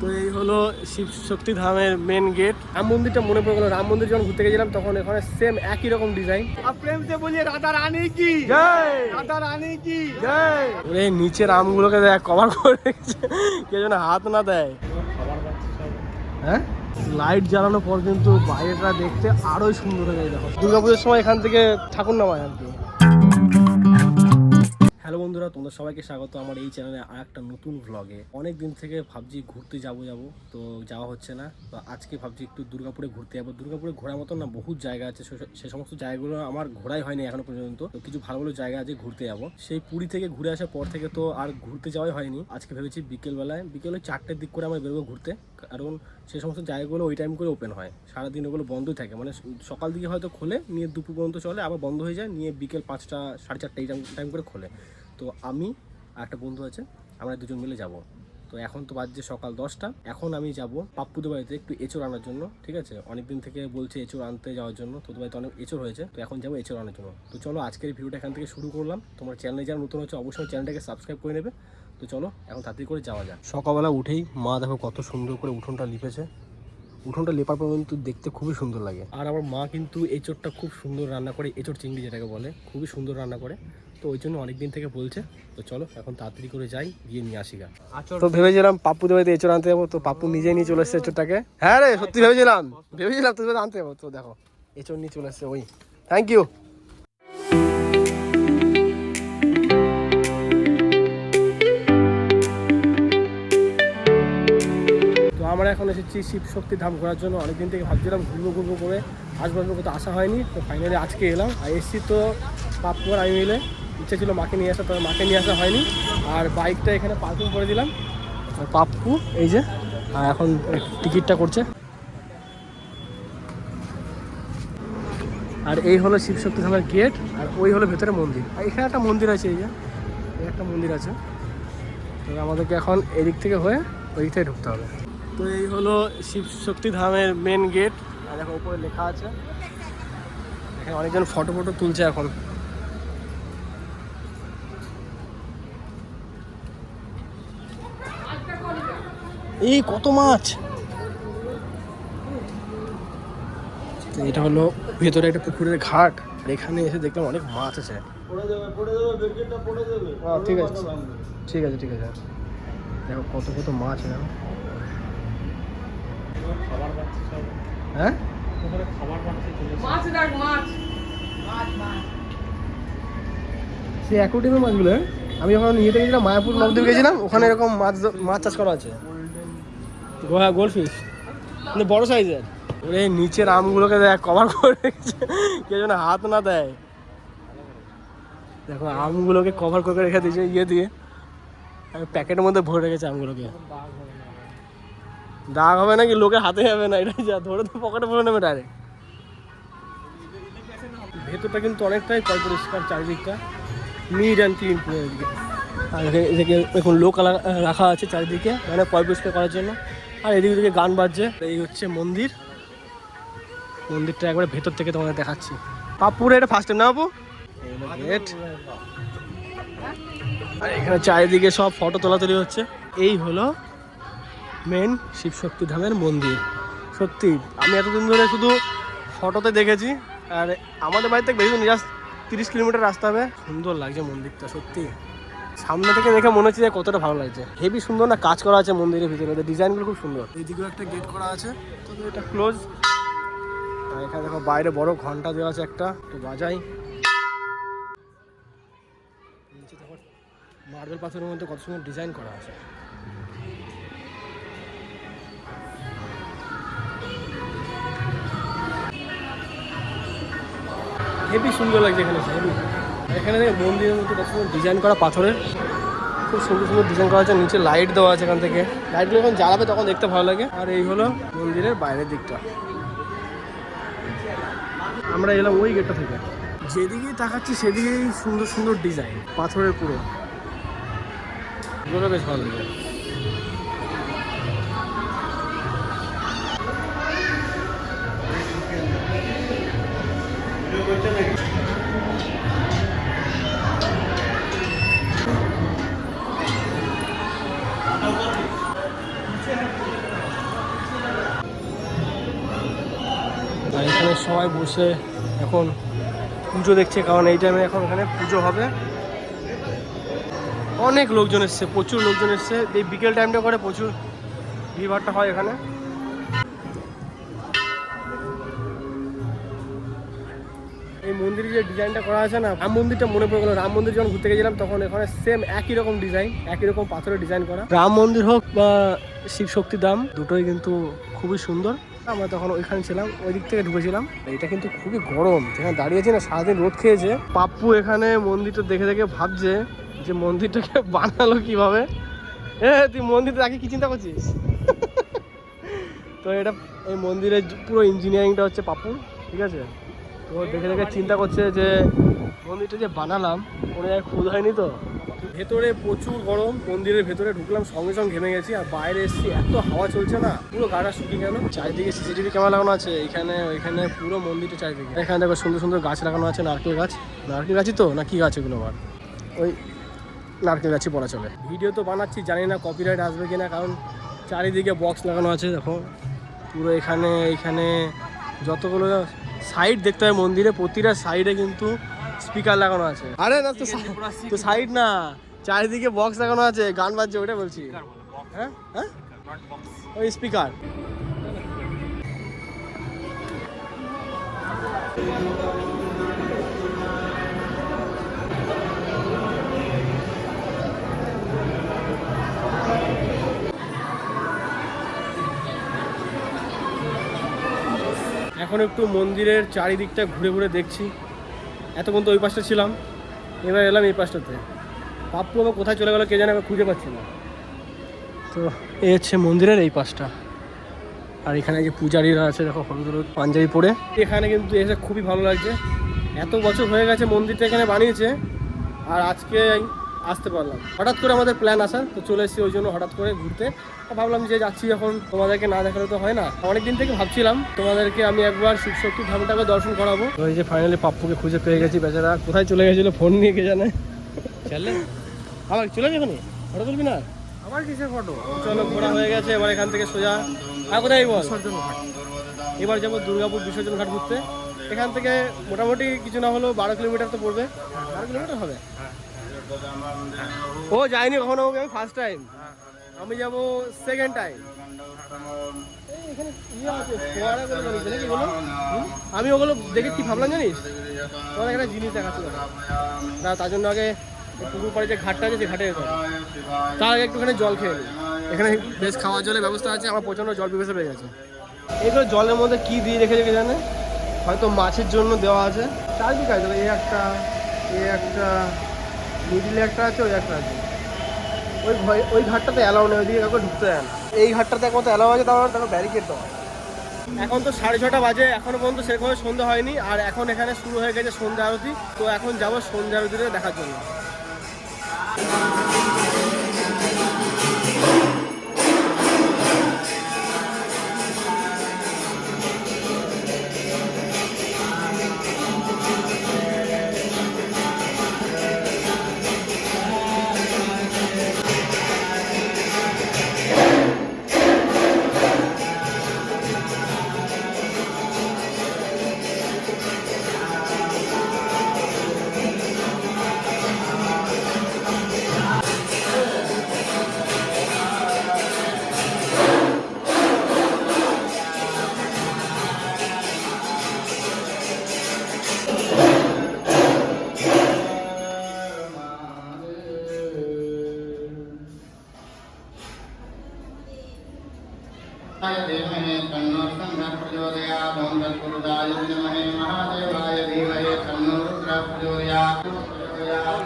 তো এই হলো শিব শক্তি ধামের মেন গেট। রাম মন্দিরটা মনে পড়ে গেল, রাম মন্দির যখন ঘুরতে গেছিলাম তখন এখানে সেম একই রকম ডিজাইন। আর প্রেম সে বলিয়ে রাধা রানী কি জয়, রাধা রানী কি জয়। ওরে নিচে রামগুলোকে দেখ কভার করে রেখেছে, কেউ যেন হাত না দেয়। হ্যাঁ, লাইট জ্বালানোর পর কিন্তু বাইরেটা দেখতে আরোই সুন্দর হয়ে যায়। দেখো দুর্গাপুজোর সময় এখান থেকে ঠাকুর নামায় আর কি। হ্যালো বন্ধুরা, তোমাদের সবাইকে স্বাগত আমার এই চ্যানেলে আর একটা নতুন ভ্লগে। অনেক দিন থেকে ভাবছি ঘুরতে যাবো তো যাওয়া হচ্ছে না। তো আজকে ভাবছি একটু দুর্গাপুরে ঘুরতে যাবো। দুর্গাপুরে ঘোরার মতন না বহুত জায়গা আছে, সে সমস্ত জায়গাগুলো আমার ঘোরাই হয়নি এখনো পর্যন্ত। তো কিছু ভালো ভালো জায়গা আছে ঘুরতে যাবো। সেই পুরী থেকে ঘুরে আসার পর থেকে তো আর ঘুরতে যাওয়াই হয়নি। আজকে ভেবেছি বিকেলে 4টের দিক করে আমরা বেরোবো ঘুরতে, কারণ সেই সমস্ত জায়গাগুলো ওই টাইম করে ওপেন হয়, সারাদিন ওগুলো বন্ধই থাকে। মানে সকাল দিকে হয়তো খোলে, নিয়ে দুপুর পর্যন্ত চলে, আবার বন্ধ হয়ে যায়, নিয়ে বিকেল 5টা 4:30 এই টাইম করে খোলে। তো আমি আর একটা বন্ধু আছে, আমরা দুজন মিলে যাব। তো এখন তো বাজছে সকাল 10টা। এখন আমি যাব পাপ্পুদের বাড়িতে একটু এঁচড় আনার জন্য, ঠিক আছে? অনেকদিন থেকে বলছে এঁচড় আনতে যাওয়ার জন্য, তোদের বাড়িতে অনেক এঁচড় হয়েছে, তো এখন যাবো এঁচড় আনার জন্য। তো চলো আজকের ভিডিওটা এখান থেকে শুরু করলাম। তোমার চ্যানেলে যারা নতুন হচ্ছে অবশ্যই চ্যানেলটাকে সাবস্ক্রাইব করে নেবে। তো চলো এখন তাড়াতাড়ি করে যাওয়া যায়। সকালবেলা উঠেই মা দেখো কত সুন্দর করে উঠোনটা লিপেছে। উঠোনটা লেপার পর কিন্তু দেখতে খুবই সুন্দর লাগে। আর আমার মা কিন্তু এঁচড়টা খুব সুন্দর রান্না করে, এঁচড় চিংড়ি যেটাকে বলে, খুবই সুন্দর রান্না করে। তো ওই জন্য অনেকদিন থেকে বলছে। তো চলো এখন তাড়াতাড়ি করে যাই, গিয়ে নিয়ে আসি গা। তো ভেবেছিলাম পাপ্পুদের বাড়িতে এঁচড় আনতে যাবো, তো পাপ্পু নিজেই নিয়ে চলে এসছে এঁচড়টাকে। হ্যাঁ রে, সত্যি ভেবেছিলাম তোদের আনতে যাবো। তো দেখো এঁচড় নিয়ে চলে এসছে ওই। Thank you. তো আমরা এখন এসেছি শিব শক্তি ধাম ঘোরার জন্য। অনেকদিন থেকে ভাবছিলাম ঘুরবো করে, আসবো কোথাও আসা হয়নি। তো ফাইনালি আজকে এলাম। আর এসছি তো পাপ্পু আর আমি মিলে। ইচ্ছে ছিল মাকে নিয়ে আসা, তবে মাকে নিয়ে আসা হয়নি। আর বাইকটা এখানে পার্কিং করে দিলাম। আর পাপ্পু এই যে এখন টিকিটটা করছে। আর এই হলো শিব শক্তি ধামের গেট, আর ওই হলো ভেতরে মন্দির। আর এখানে একটা মন্দির আছে, এই যে একটা মন্দির আছে। তো আমাদেরকে এখন এদিক থেকে হয়ে ওই দিক থেকে ঢুকতে হবে। তো এই হলো শিব শক্তি ধামের মেন গেট। আর এখন উপরে লেখা আছে, এখানে অনেকজন ফটো তুলছে এখন। এই কত মাছ! তো এটা হলো ভেতরে একটা পুকুরের ঘাট, আর এখানে এসে দেখলাম অনেক মাছ আছে। ঠিক আছে ঠিক আছে ঠিক আছে। দেখো কত মাছ। হ্যাঁ, সেই অ্যাকোয়ারিয়ামের মাছগুলো। আমি যখন ইয়েতে গেছিলাম, মায়াপুর নবদ্বীপ গেছিলাম, ওখানে এরকম মাছ চাষ করা আছে। গোল্ডফিশ মানে বড় সাইজের। ওরে নিচের আমগুলোকে দেখ কভার করে রেখেছে, কেউ যেন হাত না দেয়। দেখো আমগুলোকে কভার করে রেখে দিয়েছে ইয়ে দিয়ে, প্যাকেটের মধ্যে ভরে রেখেছে আমগুলোকে। দাগ হবে নাকি, লোকের হাতে যাবে না, এটাই যা ধরে তো পকেটে ভরে নেবে ডাইরেক্ট। ভেতরটা কিন্তু অনেকটাই পরিষ্কার, চারিদিকটা নিট অ্যান্ড ক্লিন পুরো এদিকে। আর এদিকে এখন লোক রাখা আছে চারিদিকে, মানে পরিষ্কার করার জন্য। আর এদিকে ওদিকে গান বাজছে। এই হচ্ছে মন্দিরটা একবারে ভেতর থেকে তোমাদের দেখাচ্ছি। পাপ্পুর এটা ফার্স্ট টাইম না বাপু? গেট। আর এখানে চারিদিকে সব ফটো তোলাতুলি হচ্ছে। এই হলো মেন শিব শক্তি ধামের মন্দির। সত্যি আমি এতদিন ধরে শুধু ফটোতে দেখেছি, আর আমাদের বাড়ি থেকে বেশি 30 কিলোমিটার রাস্তা হবে। সুন্দর লাগছে মন্দিরটা সত্যি, সামনে থেকে দেখে মনে হচ্ছে যে কতটা ভালো লাগছে। হেভি সুন্দর না কাজ করা আছে মন্দিরের ভিতরে, ডিজাইনগুলো খুব সুন্দর। এইদিকেও একটা গেট করা আছে, তো এটা ক্লোজ। আর এখানে দেখো বাইরে বড় ঘন্টা দেওয়া আছে একটা, তো বাজাই। নিচে দেখো মার্বেল পাথরের মধ্যে কত সুন্দর ডিজাইন করা আছে। হেভি সুন্দর লাগছে এখানে, হেভি। এখানে মন্দিরের মধ্যে কত সুন্দর ডিজাইন করা পাথরের, খুব সুন্দর ডিজাইন করা আছে। নিচে লাইট দেওয়া আছে, এখান থেকে লাইটগুলো যখন জ্বালাবে তখন দেখতে ভালো লাগে। আর এই হলো মন্দিরের বাইরের দিকটা। আমরা এলাম ওই গেটটা থেকে, যেদিকেই তাকাচ্ছি সেদিকেই সুন্দর ডিজাইন পাথরের পুরো, এগুলো বেশ ভালো লাগে। এখানে সবাই বসে এখন পুজো দেখছে, কারণ এই টাইমে এখন এখানে পুজো হবে। অনেক লোকজন এসছে, প্রচুর লোকজন এসছে। এই বিকেল টাইমটা করে প্রচুর ভিড়ভাড়টা হয় এখানে। এই মন্দিরের যে ডিজাইনটা করা আছে না, রাম মন্দিরটা মনে পড়ে গেল। রাম মন্দির যখন ঘুরতে গেছিলাম তখন এখানে সেম একই রকম ডিজাইন, একই রকম পাথরের ডিজাইন করা। রাম মন্দির হোক বা শিব শক্তি ধাম, দুটোই কিন্তু খুবই সুন্দর। আমরা তখন ওইখানে ছিলাম, ওই দিক থেকে ঢুকেছিলাম। এটা কিন্তু খুবই গরম, যেখানে দাঁড়িয়েছি না সারাদিন রোদ খেয়েছে। পাপ্পু এখানে মন্দিরটা দেখে দেখে ভাবছে যে মন্দিরটাকে বানালো কিভাবে। তুই মন্দিরটা আগে কি চিন্তা করছিস? তো এটা এই মন্দিরের পুরো ইঞ্জিনিয়ারিংটা হচ্ছে পাপ্পু, ঠিক আছে। তো দেখে দেখে চিন্তা করছে যে মন্দিরটা যে বানালাম কোনো জায়গায় খুদ হয়নি তো। ভেতরে প্রচুর গরম, মন্দিরের ভেতরে ঢুকলাম সঙ্গে সঙ্গে ঘেমে গেছি। আর বাইরে এসেছি, এত হাওয়া চলছে না, পুরো গাটা শুকিয়ে গেল। চারিদিকে সিসিটিভি ক্যামেরা লাগানো আছে, এখানে ওইখানে পুরো মন্দিরটা চারিদিকে। এখানে দেখো সুন্দর সুন্দর গাছ লাগানো আছে, নারকেল গাছ। নারকেল গাছই তো না কি গাছ এগুলো? আবার ওই নারকেল গাছই বলা চলে। ভিডিও তো বানাচ্ছি, জানি না কপিরাইট আসবে কিনা, কারণ চারিদিকে বক্স লাগানো আছে। দেখো পুরো এখানে এখানে যতগুলো সাইড দেখতে হয় মন্দিরে, প্রতিটা সাইডে কিন্তু স্পিকার লাগানো আছে। আরে না তো সাইড না, চারিদিকে বক্স লাগানো আছে, গান বাজছে, ওটা বলছি। হ্যাঁ হ্যাঁ, ওই স্পিকার। এখন একটু মন্দিরের চারিদিকটা ঘুরে ঘুরে দেখছি। এতক্ষণ তো ওই পাশটা ছিলাম, এবার এলাম এই পাশটাতে। পাপ্পু আবার কোথায় চলে গেলো কে জানে, আমি খুঁজে পাচ্ছি না। তো এই হচ্ছে মন্দিরের এই পাশটা। আর এখানে যে পূজারীরা আছে দেখো, হলুদ হলুদ পাঞ্জাবি পরে। এখানে কিন্তু এসে খুবই ভালো লাগছে। এত বছর হয়ে গেছে মন্দিরটা এখানে বানিয়েছে, আর আজকে আসতে পারলাম। হঠাৎ করে আমাদের প্ল্যান আসা, তো চলে এসেছি ওই জন্য হঠাৎ করে ঘুরতে। ভাবলাম যে যাচ্ছি যখন, তোমাদেরকে না দেখালে তো হয় না। অনেকদিন থেকে ভাবছিলাম তোমাদেরকে আমি একবার শিব শক্তি ধামটাকে দর্শন করাবো। তো এই যে ফাইনালি পাপ্পুকে খুঁজে পেয়ে গেছি। বেচারা কোথায় চলে গেছিলো ফোন নিয়ে, কে জানে। চলে আবার চলে যাবো, ফটো তুলবি না? আবার কিসের ফটো? চলো, ঘোরা হয়ে গেছে, এবার এখান থেকে সোজা আর কোথায় বল? বিসর্জন ঘাট। এবার যাবো দুর্গাপুর বিসর্জন ঘাট ঘুরতে। এখান থেকে মোটামুটি কিছু না হলেও 12 কিলোমিটার তো পড়বে। 12 কিলোমিটার হবে। ও যায়নি কখনো, ওকে আমি ফার্স্ট টাইম। আমি যাবো সেকেন্ড টাইম। এখানে ইয়ে আছে, ফোয়ারাগুলো জানিস নাকি বলো? আমি ওগুলো দেখে কি ভাবলাম জানিস, তোমাদের একটা জিনিস দেখাচ্ছিল না, তার জন্য আগে পুকুর পাড়ে যে ঘাটটা আছে, সেই ঘাটে যেতে হবে। তার আগে একটুখানি জল খেয়ে নিই। এখানে বেশ খাওয়ার জলের ব্যবস্থা আছে। আমার প্রচণ্ড জল পিপাসা পেয়ে গেছে। এগুলো জলের মধ্যে কি দিয়ে রেখেছে কে জানে, হয়তো মাছের জন্য দেওয়া আছে। চারদিকে আছে, এই একটা মিডিলে একটা আছে, ওই একটা আছে। ওই ঘাটটাতে অ্যালাউ নেই, ওইদিকে কাউকে ঢুকতে দেয় না। এই ঘাটটাতে এখন তো অ্যালাউ আছে, তারপর ব্যারিকেড দেওয়া। এখন তো 6:30 বাজে, এখনো পর্যন্ত সেরকম সন্ধ্যা হয়নি। আর এখন এখানে শুরু হয়ে গেছে সন্ধ্যা আরতি। তো এখন যাবো সন্ধ্যা আরতিটা দেখার জন্য।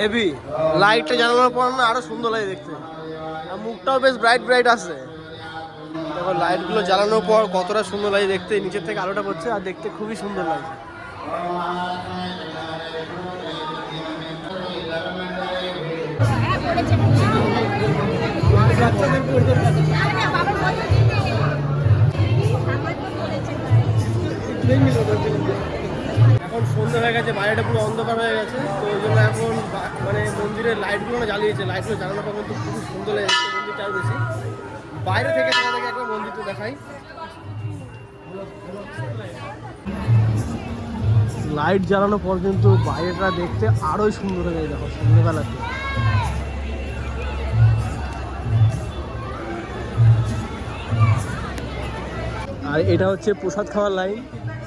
হেভি লাইটটা জ্বালানোর পর না আরো সুন্দর লাগে দেখতে, আর মুখটাও বেশ ব্রাইট ব্রাইট আছে। দেখো লাইটগুলো জ্বালানোর পর কতটা সুন্দর লাগে দেখতে, নিচের থেকে আলোটা করছে আর দেখতে খুবই সুন্দর লাগছে। এখন সন্ধ্যা হয়ে গেছে, বাইরেটা পুরো অন্ধকার হয়ে গেছে। তো ওই জন্য এখন মানে মন্দিরের লাইটগুলো না জ্বালিয়েছে। লাইটগুলো জ্বালানোর পর কিন্তু খুবই সুন্দর লাগে মন্দিরটা আরও বেশি। বাইরে থেকে তোমাদেরকে একবার মন্দিরটা দেখাই। লাইট জ্বালানোর পর কিন্তু বাইরেটা দেখতে আরোই সুন্দর হয়ে যায়, দেখো সন্ধ্যেবেলাতে। আর এটা হচ্ছে প্রসাদ খাওয়ার লাইন,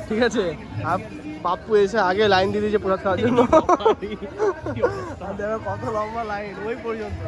ঠিক আছে। আর পাপ্পু এসে আগে লাইন দিয়ে দিয়েছে প্রসাদ খাওয়ার জন্য। আর দেখো কত লম্বা লাইন ওই পর্যন্ত।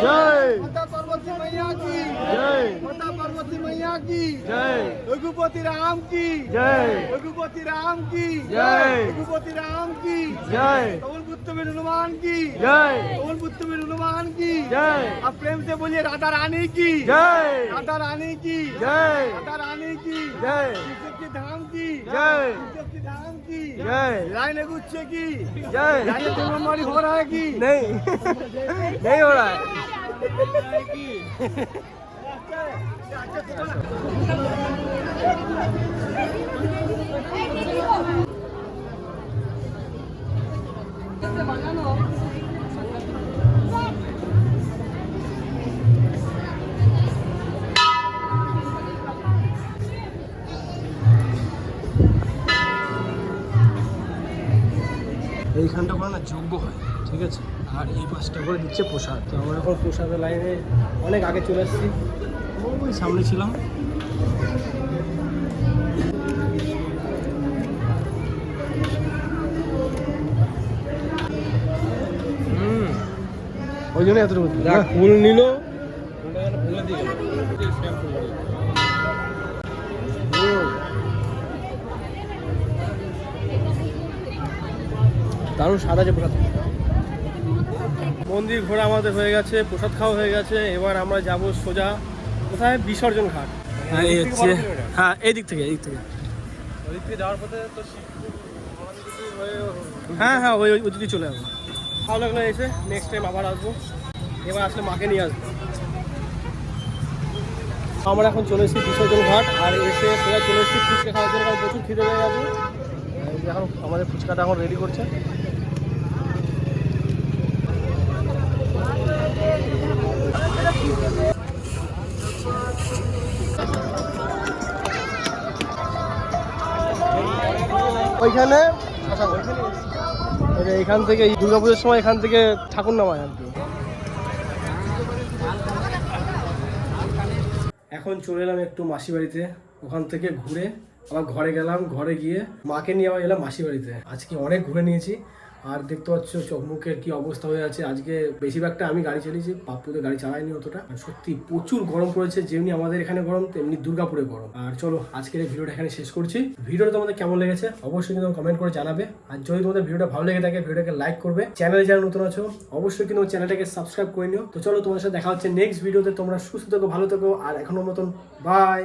जय माता पार्वती मैया की जय, माता पार्वती मैया की जय, रघुपति राम की जय, रघुपति राम की जय, रघुपति राम की जय, पवन पुत्र में हनुमान की जय, पवन पुत्र में हनुमान की जय। आप प्रेम से बोलिए राधा रानी की जय, राधा रानी की जय, राधा रानी की जय, की धाम की जय, की धाम की जय, लाइन गुच्छे की जय। लाइन तुम्हारी हो रहा है कि नहीं? नहीं हो रहा है। এইখানটা করে না যোগ্য হয়, ঠিক আছে। আর এই পাঁচটা করে দিচ্ছে প্রসাদ। তো আমরা এখন প্রসাদের লাইনে অনেক আগে চলে এসেছি, ওই সামনে ছিলাম। ওই জন্য এতটুকু ফুল নিল, দারুণ সাদা যে প্রসাদ। মন্দির ঘোরা আমাদের হয়ে গেছে, প্রসাদ খাওয়া হয়ে গেছে। এবার আমরা যাব সোজা কোথায়, বিসর্জন ঘাট। এই হচ্ছে, হ্যাঁ এই দিক থেকে, এই দিক থেকে যাওয়ার পথে তো হ্যাঁ হ্যাঁ ওই ওই দিকে চলে আসবো। ভালো লাগলো এসে, নেক্সট টাইম আবার আসবো। এবার আসলে মাকে নিয়ে আসবো। আমরা এখন চলে এসেছি বিসর্জন ঘাট, আর এসে সোজা চলে এসেছি ফুচকা খাওয়ার জন্য, কারণ প্রচুর খিদে হয়ে গেছে। এখন আমাদের ফুচকাটা এখন রেডি করছে। ওইখানে এইখান থেকে দুর্গাপুজোর সময় এখান থেকে ঠাকুর নামায় আর কি। এখন চলে এলাম একটু মাসি বাড়িতে, ওখান থেকে ঘুরে আবার ঘরে গেলাম। ঘরে গিয়ে মাকে নিয়ে আবার এলাম মাসি বাড়িতে। আজকে অনেক ঘুরে নিয়েছি, আর দেখতে পাচ্ছ চোখ মুখের কি অবস্থা হয়ে আছে। আজকে বেশিরভাগটা আমি গাড়ি চালিয়েছি, পাপ্পুদের গাড়ি চালায়নি অতটা। আর সত্যি প্রচুর গরম পড়েছে, যেমনি আমাদের এখানে গরম তেমনি দুর্গাপুরে গরম। আর চলো আজকের এই ভিডিওটা এখানে শেষ করছি। ভিডিওটা তোমাদের কেমন লেগেছে অবশ্যই কিন্তু কমেন্ট করে জানাবে। আর যদি তোমাদের ভিডিওটা ভালো লেগে থাকে ভিডিওটাকে লাইক করবে। চ্যানেলে যারা নতুন আছো অবশ্যই কিন্তু চ্যানেলটাকে সাবস্ক্রাইব করে নিও। তো চলো তোমার সাথে দেখা হচ্ছে নেক্সট ভিডিওতে। তোমরা সুস্থ থেকো, ভালো থেকো, আর এখনো মতন বাই।